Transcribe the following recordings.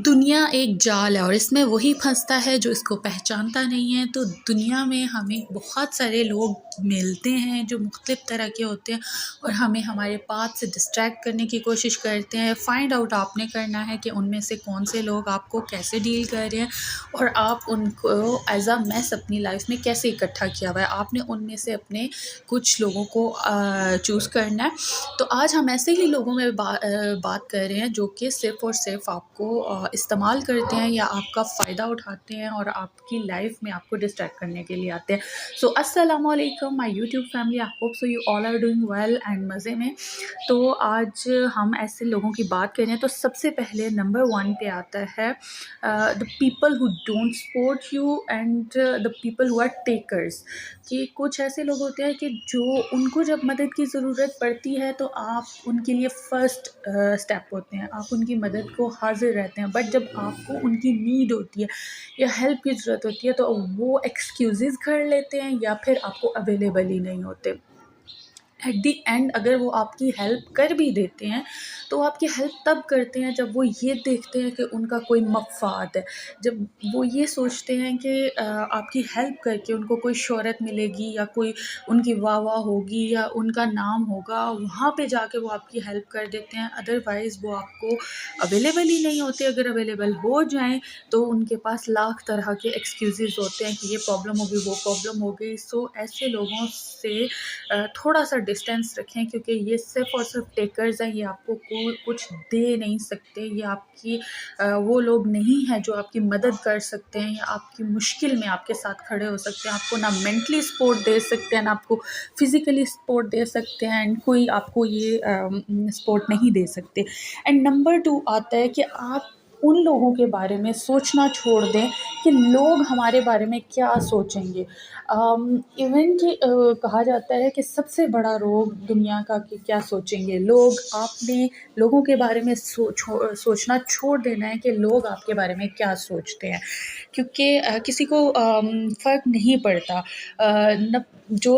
दुनिया एक जाल है और इसमें वही फंसता है जो इसको पहचानता नहीं है। तो दुनिया में हमें बहुत सारे लोग मिलते हैं जो मुख्तलिफ़ तरह के होते हैं और हमें हमारे पाथ से डिस्ट्रैक्ट करने की कोशिश करते हैं। फाइंड आउट आपने करना है कि उनमें से कौन से लोग आपको कैसे डील कर रहे हैं और आप उनको एज अ मैस अपनी लाइफ में कैसे इकट्ठा किया हुआ है। आपने उनमें से अपने कुछ लोगों को चूज़ करना है। तो आज हम ऐसे ही लोगों में बात कर रहे हैं जो कि सिर्फ़ और सिर्फ आपको इस्तेमाल करते हैं या आपका फ़ायदा उठाते हैं और आपकी लाइफ में आपको डिस्ट्रैक्ट करने के लिए आते हैं। सो अस्सलाम वालेकुम my YouTube family, I hope so you all are doing well and मज़े में। तो आज हम ऐसे लोगों की बात करें तो सबसे पहले नंबर 1 पे आता है the people who don't support you and the people who are takers. कि कुछ ऐसे लोग होते हैं कि जो उनको जब मदद की ज़रूरत पड़ती है तो आप उनके लिए फ़र्स्ट स्टेप होते हैं, आप उनकी मदद को हाज़िर रहते हैं। बट जब आपको उनकी नीड होती है या हेल्प की ज़रूरत होती है तो वो एक्सक्यूज़ेज़ कर लेते हैं या फिर आपको अवेलेबल ही नहीं होते। एट दी एंड अगर वो आपकी हेल्प कर भी देते हैं तो आपकी हेल्प तब करते हैं जब वो ये देखते हैं कि उनका कोई मफ़ाद है, जब वो ये सोचते हैं कि आपकी हेल्प करके उनको कोई शोहरत मिलेगी या कोई उनकी वाह-वाह होगी या उनका नाम होगा, वहाँ पे जाके वो आपकी हेल्प कर देते हैं। अदरवाइज़ वो आपको अवेलेबल ही नहीं होते। अगर अवेलेबल हो जाएँ तो उनके पास लाख तरह के एक्सक्यूज़ेज़ होते हैं कि ये प्रॉब्लम हो गई, वो प्रॉब्लम हो गई। सो ऐसे लोगों से थोड़ा-सा डिस्टेंस रखें क्योंकि ये सिर्फ़ और सिर्फ टेकर्स हैं। ये आपको कुछ दे नहीं सकते। ये आपकी वो लोग नहीं हैं जो आपकी मदद कर सकते हैं या आपकी मुश्किल में आपके साथ खड़े हो सकते हैं। आपको ना मेंटली सपोर्ट दे सकते हैं, ना आपको फ़िज़िकली सपोर्ट दे सकते हैं एंड कोई आपको ये सपोर्ट नहीं दे सकते। एंड नंबर 2 आता है कि आप उन लोगों के बारे में सोचना छोड़ दें कि लोग हमारे बारे में क्या सोचेंगे। इवन कि कहा जाता है कि सबसे बड़ा रोग दुनिया का कि क्या सोचेंगे लोग। आपने लोगों के बारे में सोचना छोड़ देना है कि लोग आपके बारे में क्या सोचते हैं, क्योंकि किसी को फ़र्क नहीं पड़ता। न जो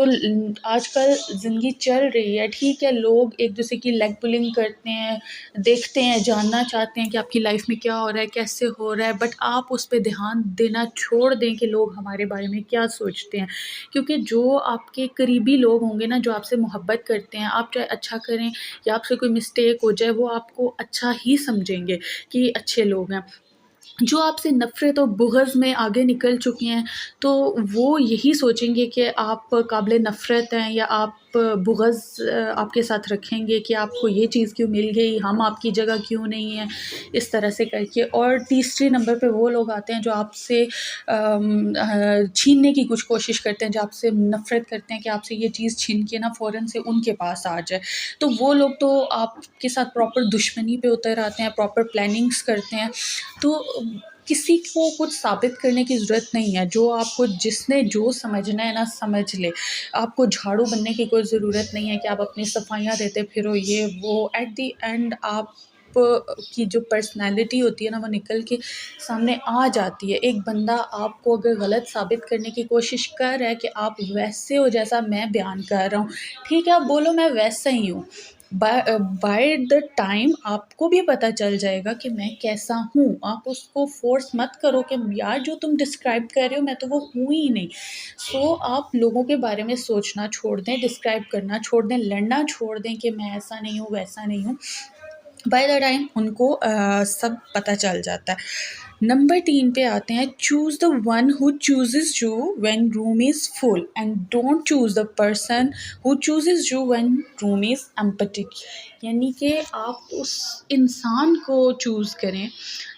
आजकल ज़िंदगी चल रही है, ठीक है, लोग एक दूसरे की लेग पुलिंग करते हैं, देखते हैं, जानना चाहते हैं कि आपकी लाइफ में क्या हो रहा है, कैसे हो रहा है, बट आप उस पे ध्यान देना छोड़ दें कि लोग हमारे बारे में क्या सोचते हैं। क्योंकि जो आपके करीबी लोग होंगे ना, जो आपसे मोहब्बत करते हैं, आप चाहे अच्छा करें या आपसे कोई मिस्टेक हो जाए, वो आपको अच्छा ही समझेंगे कि अच्छे लोग हैं। जो आपसे नफ़रत और बुग़्ज़ में आगे निकल चुके हैं, तो वो यही सोचेंगे कि आप काबिल नफ़रत हैं या आप बुग़्ज़ आपके साथ रखेंगे कि आपको ये चीज़ क्यों मिल गई, हम आपकी जगह क्यों नहीं हैं, इस तरह से करके। और तीसरे नंबर पे वो लोग आते हैं जो आपसे छीनने की कुछ कोशिश करते हैं, जो आपसे नफ़रत करते हैं कि आपसे ये चीज़ छीन के ना फ़ौरन से उनके पास आ जाए। तो वो लोग तो आपके साथ प्रॉपर दुश्मनी पे उतर आते हैं, प्रॉपर प्लानिंग्स करते हैं। तो किसी को कुछ साबित करने की ज़रूरत नहीं है। जो आपको जिसने जो समझना है ना समझ ले। आपको झाड़ू बनने की कोई ज़रूरत नहीं है कि आप अपनी सफाइयाँ देते फिरो ये वो। एट द एंड आप की जो पर्सनैलिटी होती है ना, वो निकल के सामने आ जाती है। एक बंदा आपको अगर गलत साबित करने की कोशिश कर रहा है कि आप वैसे हो जैसा मैं बयान कर रहा हूँ, ठीक है, आप बोलो मैं वैसा ही हूँ। बाय द टाइम आपको भी पता चल जाएगा कि मैं कैसा हूँ। आप उसको फ़ोर्स मत करो कि यार जो तुम डिस्क्राइब कर रहे हो मैं तो वो हूँ ही नहीं। सो आप लोगों के बारे में सोचना छोड़ दें, डिस्क्राइब करना छोड़ दें, लड़ना छोड़ दें कि मैं ऐसा नहीं हूँ, वैसा नहीं हूँ। बाय द टाइम उनको सब पता चल जाता है। नंबर 3 पे आते हैं, choose the one who chooses you when room is full and don't choose the person who chooses you when room is empty. यानी कि आप उस इंसान को चूज़ करें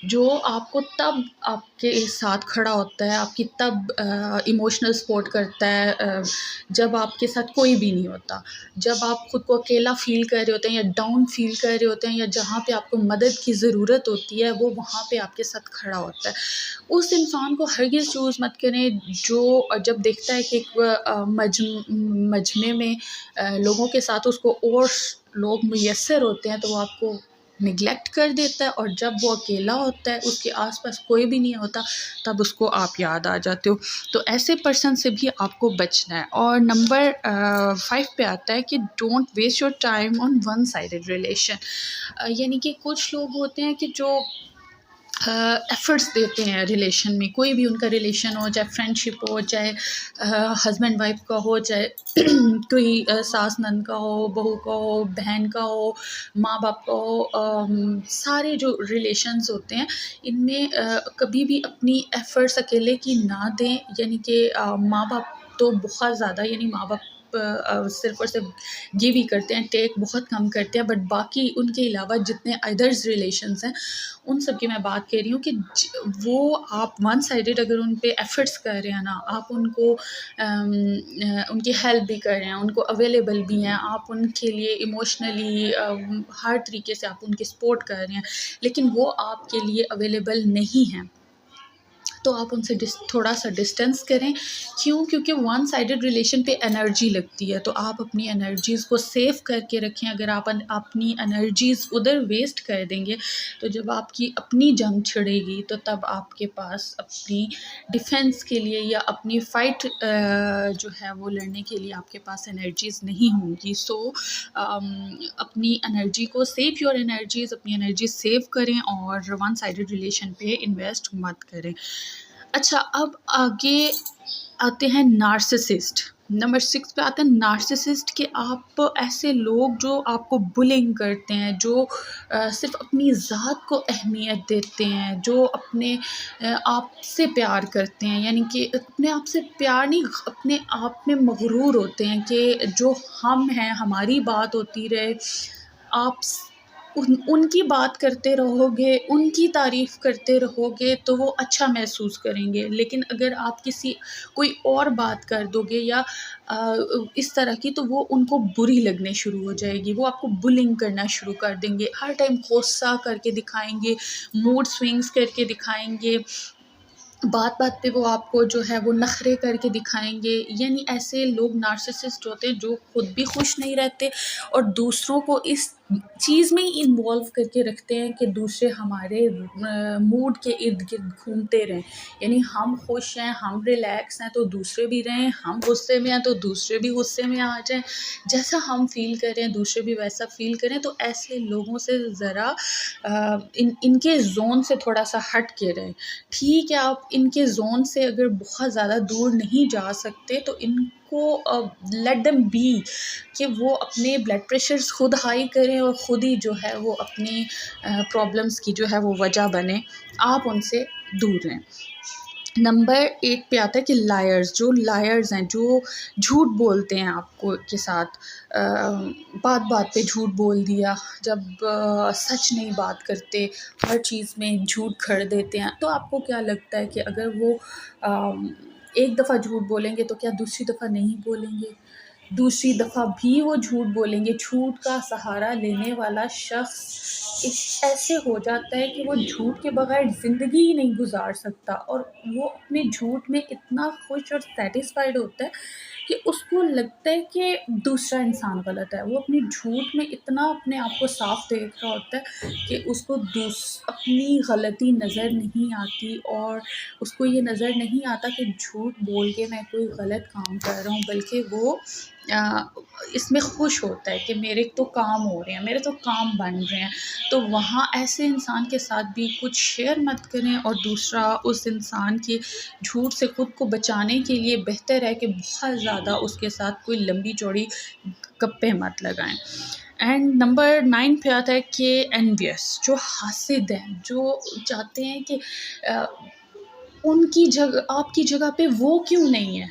जो आपको तब आपके साथ खड़ा होता है, आपकी तब इमोशनल सपोर्ट करता है जब आपके साथ कोई भी नहीं होता। जब आप खुद को अकेला फ़ील कर रहे होते हैं या डाउन फ़ील कर रहे होते हैं या जहाँ पे आपको मदद की ज़रूरत होती है, वो वहाँ पे आपके साथ खड़ा होता है। उस इंसान को हरगिज़ चूज़ मत करें जो जब देखता है कि एक मजमे में लोगों के साथ उसको और लोग मुयस्सर होते हैं तो वो आपको निगलेक्ट कर देता है, और जब वो अकेला होता है, उसके आस-पास कोई भी नहीं होता, तब उसको आप याद आ जाते हो। तो ऐसे पर्सन से भी आपको बचना है। और नंबर 5 पे आता है कि don't waste your time on one sided relation. यानी कि कुछ लोग होते हैं कि जो एफ़र्ट्स देते हैं रिलेशन में। कोई भी उनका रिलेशन हो, चाहे फ्रेंडशिप हो, चाहे हस्बैंड वाइफ का हो, चाहे कोई सास नंद का हो, बहू का हो, बहन का हो, माँ बाप का हो, सारे जो रिलेशंस होते हैं इनमें कभी भी अपनी एफ़र्ट्स अकेले की ना दें। यानी कि माँ बाप तो बहुत ज़्यादा, यानी माँ बाप सिर्फ़ और सिर्फ गिव ही करते हैं, टेक बहुत कम करते हैं। बट बाकी उनके अलावा जितने अदर्स रिलेशंस हैं उन सब की मैं बात कर रही हूँ कि वो आप वन साइडेड अगर उन पे एफ़र्ट्स कर रहे हैं ना, आप उनको उनकी हेल्प भी कर रहे हैं, उनको अवेलेबल भी हैं, आप उनके लिए इमोशनली हर तरीके से आप उनकी सपोर्ट कर रहे हैं, लेकिन वो आपके लिए अवेलेबल नहीं हैं, तो आप उनसे थोड़ा सा डिस्टेंस करें। क्यों? क्योंकि वन साइडेड रिलेशन पे एनर्जी लगती है, तो आप अपनी एनर्जीज़ को सेव करके रखें। अगर आप अपनी एनर्जीज़ उधर वेस्ट कर देंगे तो जब आपकी अपनी जंग छिड़ेगी तो तब आपके पास अपनी डिफेंस के लिए या अपनी फ़ाइट जो है वो लड़ने के लिए आपके पास एनर्जीज़ नहीं होंगी। सो अपनी एनर्जी को सेव योर एनर्जीज़, अपनी एनर्जी सेव करें और वन साइडेड रिलेशन पे इन्वेस्ट मत करें। अच्छा, अब आगे आते हैं नार्सिसिस्ट। नंबर 6 पे आता है नार्सिसिस्ट के आप ऐसे लोग जो आपको बुलिंग करते हैं, जो सिर्फ़ अपनी ज़ात को अहमियत देते हैं, जो अपने आप से प्यार करते हैं, यानी कि अपने आप से प्यार नहीं, अपने आप में मग़रूर होते हैं कि जो हम हैं, हमारी बात होती रहे। आप उनकी बात करते रहोगे, उनकी तारीफ़ करते रहोगे तो वो अच्छा महसूस करेंगे। लेकिन अगर आप कोई और बात कर दोगे या इस तरह की, तो वो उनको बुरी लगने शुरू हो जाएगी। वो आपको बुलिंग करना शुरू कर देंगे, हर टाइम गुस्सा करके दिखाएँगे, मूड स्विंग्स करके दिखाएँगे। बात-बात पे वो आपको जो है वो नखरे करके दिखाएँगे। यानी ऐसे लोग नार्सिसिस्ट होते हैं जो खुद भी खुश नहीं रहते और दूसरों को इस चीज़ में ही इन्वॉल्व करके रखते हैं कि दूसरे हमारे मूड के इर्द-गिर्द घूमते रहें। यानी हम खुश हैं, हम रिलैक्स हैं तो दूसरे भी रहें, हम गुस्से में हैं तो दूसरे भी गुस्से में आ जाएँ। जैसा हम फ़ील कर रहे हैं दूसरे भी वैसा फ़ील करें। तो ऐसे लोगों से ज़रा इनके ज़ोन से थोड़ा-सा हट के रहें। ठीक है, आप इनके ज़ोन से अगर बहुत ज़्यादा दूर नहीं जा सकते तो इनको लेट देम बी, कि वो अपने ब्लड प्रेशर्स खुद हाई करें और ख़ुद ही जो है वो अपनी प्रॉब्लम्स की जो है वो वजह बने। आप उनसे दूर रहें। नंबर 8 पे आता है कि जो लायर्स हैं, जो झूठ बोलते हैं आपको के साथ, बात-बात पे झूठ बोल दिया, जब सच नहीं बात करते, हर चीज़ में झूठ खड़ देते हैं। तो आपको क्या लगता है कि अगर वो एक दफ़ा झूठ बोलेंगे तो क्या दूसरी दफ़ा नहीं बोलेंगे? दूसरी दफ़ा भी वो झूठ बोलेंगे। झूठ का सहारा लेने वाला शख़्स ऐसे हो जाता है कि वो झूठ के बग़ैर ज़िंदगी ही नहीं गुज़ार सकता और वो अपने झूठ में इतना खुश और सैटिस्फाइड होता है कि उसको लगता है कि दूसरा इंसान गलत है। वो अपनी झूठ में इतना अपने आप को साफ़ देख रहा होता है कि उसको अपनी गलती नज़र नहीं आती और उसको ये नज़र नहीं आता कि झूठ बोल के मैं कोई गलत काम कर रहा हूँ, बल्कि वो इसमें खुश होता है कि मेरे तो काम हो रहे हैं, मेरे तो काम बन रहे हैं। तो वहाँ ऐसे इंसान के साथ भी कुछ शेयर मत करें और दूसरा उस इंसान के झूठ से ख़ुद को बचाने के लिए बेहतर है कि बहुत ज़्यादा उसके साथ कोई लंबी चौड़ी गप्पे मत लगाएं। एंड नंबर 9 पे आता है कि एनवियस, जो हासिद हैं, जो चाहते हैं कि आपकी जगह पे वो क्यों नहीं है,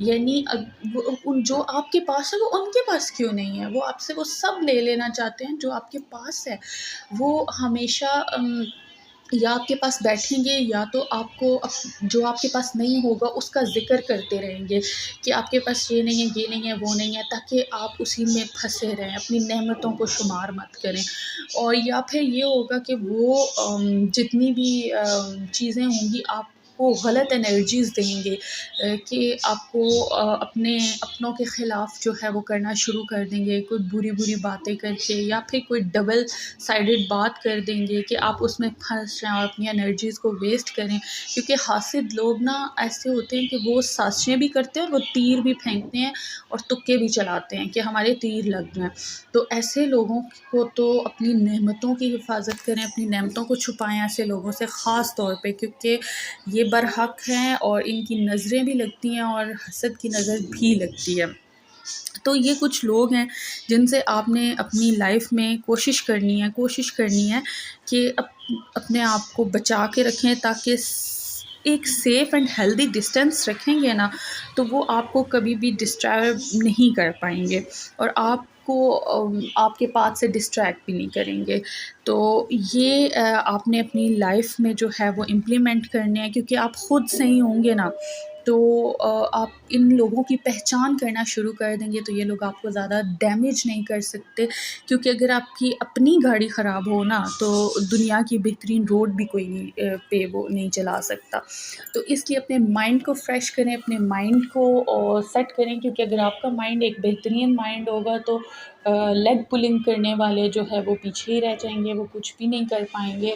यानी जो आपके पास है वो उनके पास क्यों नहीं है। वो आपसे वो सब ले लेना चाहते हैं जो आपके पास है। वो हमेशा या आपके पास बैठेंगे या तो आपको जो आपके पास नहीं होगा उसका ज़िक्र करते रहेंगे कि आपके पास ये नहीं है, ये नहीं है, वो नहीं है, ताकि आप उसी में फंसे रहें, अपनी नेमतों को शुमार मत करें। और या फिर ये होगा कि वो जितनी भी चीज़ें होंगी आप आपको गलत एनर्जीज़ देंगे कि आपको अपनों के ख़िलाफ़ जो है वो करना शुरू कर देंगे, कोई बुरी-बुरी बातें करके या फिर कोई डबल साइडेड बात कर देंगे कि आप उसमें फँस जाएँ और अपनी एनर्जीज़ को वेस्ट करें। क्योंकि हासिद लोग ना ऐसे होते हैं कि वो साज़िशें भी करते हैं और वो तीर भी फेंकते हैं और तुक्के भी चलाते हैं कि हमारे तीर लग जाएँ। तो ऐसे लोगों को तो अपनी नेमतों की हिफ़ाज़त करें, अपनी नेमतों को छुपाएँ ऐसे लोगों से ख़ास तौर पे, क्योंकि ये बरहक हैं और इनकी नज़रें भी लगती हैं और हसद की नज़र भी लगती है। तो ये कुछ लोग हैं जिनसे आपने अपनी लाइफ में कोशिश करनी है कि अपने आप को बचा के रखें, ताकि एक सेफ़ एंड हेल्दी डिस्टेंस रखेंगे ना, तो वो आपको कभी भी डिस्टर्ब नहीं कर पाएंगे और आपको आपके पाथ से डिस्ट्रैक्ट भी नहीं करेंगे। तो ये आपने अपनी लाइफ में जो है वो इम्प्लीमेंट करने हैं, क्योंकि आप ख़ुद सही होंगे ना, तो आप इन लोगों की पहचान करना शुरू कर देंगे तो ये लोग आपको ज़्यादा डैमेज नहीं कर सकते। क्योंकि अगर आपकी अपनी गाड़ी ख़राब हो ना, तो दुनिया की बेहतरीन रोड भी कोई नहीं पे वो नहीं चला सकता। तो इसलिए अपने माइंड को फ्रेश करें, अपने माइंड को सेट करें, क्योंकि अगर आपका माइंड एक बेहतरीन माइंड होगा तो लेग पुलिंग करने वाले जो है वो पीछे ही रह जाएंगे, वो कुछ भी नहीं कर पाएंगे,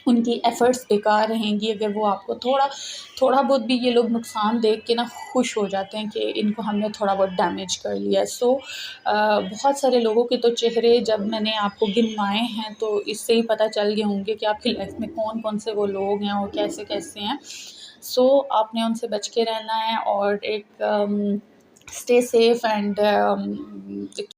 उनकी एफ़र्ट्स बेकार रहेंगी। अगर वो आपको थोड़ा बहुत भी, ये लोग नुकसान देख के ना खुश हो जाते हैं कि इनको हमने थोड़ा बहुत डैमेज कर लिया। सो बहुत सारे लोगों के तो चेहरे जब मैंने आपको गिनवाए हैं तो इससे ही पता चल गए होंगे कि आपकी लाइफ में कौन-कौन से वो लोग हैं और कैसे-कैसे हैं। सो आपने उनसे बच के रहना है और एक स्टे सेफ एंड एक